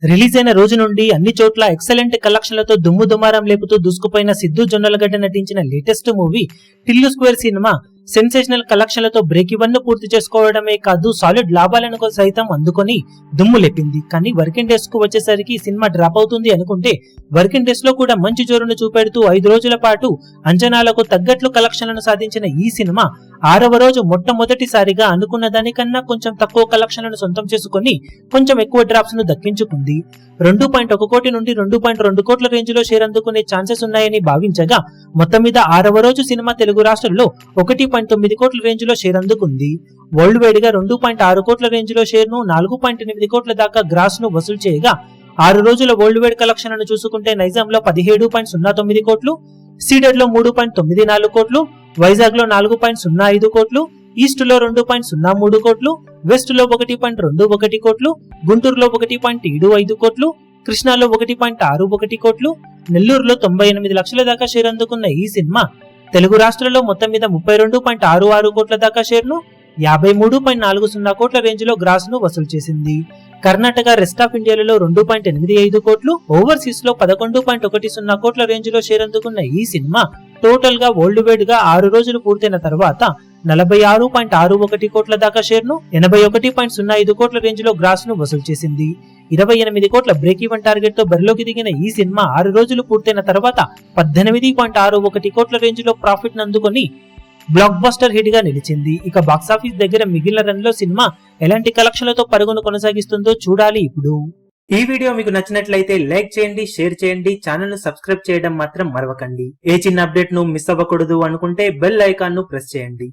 Release అయిన రోజు నుండి అన్ని చోట్ల ఎక్సలెంట్ కలెక్షన్లతో దుమ్ము దుమారం లేపుతూ దూసుకుపోయిన సిద్ధు జొన్నలగడ్డ నటించిన లేటెస్ట్ మూవీ టిల్లు స్క్వేర్ సినిమా సెన్సేషనల్ కలెక్షన్లతో బ్రేక్ ఈవెన్ ను పూర్తి చేసుకోవడమే కాదు సాలిడ్ లాభాలను సైతం అందుకొని దుమ్ము లేపింది. కానీ వర్కింగ్ డేస్ కు వచ్చేసరికి సినిమా డ్రాప్ అవుతుంది అనుకుంటే వర్కింగ్ డేస్ లో కూడా మంచి జోరును చూపెడుతూ 5 రోజుల పాటు అంచనాలకు తగ్గట్లు కలెక్షన్లను సాధించిన ఈ సినిమా 6వ రోజు మొట్టమొదటిసారిగా అనుకున్న దానికన్నా కొంచెం తక్కువ కలెక్షన్లను సొంతం చేసుకుని కొంచెం ఎక్కువ డ్రాప్స్ ను దక్కించుకుంది. 2.1 కోటి నుండి 2.2 కోట్ల రేంజ్ లో షేర్ అందుకునే ఛాన్సెస్ ఉన్నాయని భావించగా మొత్తం మీద 6వ రోజు సినిమా తెలుగు రాష్ట్రాల్లో 1.9 కోట్ల రేంజ్ లో షేర్ అందుకుంది. వరల్డ్ వైడ్ గా 2.6 కోట్ల రేంజ్ లో షేర్ ను 4.8 కోట్ల దాకా గ్రాస్ ను వసూలు చేయగా 6 రోజుల వరల్డ్ వైడ్ కలెక్షన్లను చూసుకుంటే నైజాంలో 17.09 కోట్లు, సీడెడ్ లో 3.94 కోట్లు, వైజాగ్ లో 4.05 కోట్లు, ఈస్ట్ లో 2.03 కోట్లు, వెస్ట్ లో 1.21 కోట్లు, గుంటూరులో 1.75 కోట్లు, కృష్ణాలో 1.61 కోట్లు, నెల్లూరులో 98 లక్షల దాకా షేర్ అందుకున్న ఈ సినిమా తెలుగు రాష్ట్రాల్లో మొత్తం మీద 32.66 కోట్ల దాకా షేర్ ను 53.40 కోట్ల రేంజ్ లో గ్రాస్ ను వసూలు చేసింది. కర్ణాటక, రెస్ట్ ఆఫ్ ఇండియాలలో 2.85 కోట్లు, ఓవర్సీస్ లో 11.10 కోట్ల రేంజ్ లో షేర్ అందుకున్న ఈ సినిమా టోటల్ గా వరల్డ్ వైడ్ గా 6 రోజులు పూర్తయిన తర్వాత 46.61 కోట్ల దాకా షేర్ ను 81.05 కోట్ల రేంజ్ లో గ్రాస్ ను వసూలు చేసింది. 28 కోట్ల బ్రేక్ ఈవెన్ టార్గెట్ తో బరిలోకి దిగిన ఈ సినిమా 6 రోజులు పూర్తయిన తర్వాత 18.61 కోట్ల రేంజ్ లో ప్రాఫిట్ నందుకొని బ్లాక్ బస్టర్ హిట్ గా నిలిచింది. ఇక బాక్సాఫీస్ దగ్గర మిగిలిన రన్ లో సినిమా ఎలాంటి కలెక్షన్లతో పరుగును కొనసాగిస్తుందో చూడాలి. ఇప్పుడు ఈ వీడియో మీకు నచ్చినట్లయితే లైక్ చేయండి, షేర్ చేయండి, ఛానల్ ను సబ్స్క్రైబ్ చేయడం మాత్రం మరవకండి. ఏ చిన్న అప్డేట్ ను మిస్ అవ్వకూడదు అనుకుంటే బెల్ ఐకాన్ ను ప్రెస్ చేయండి.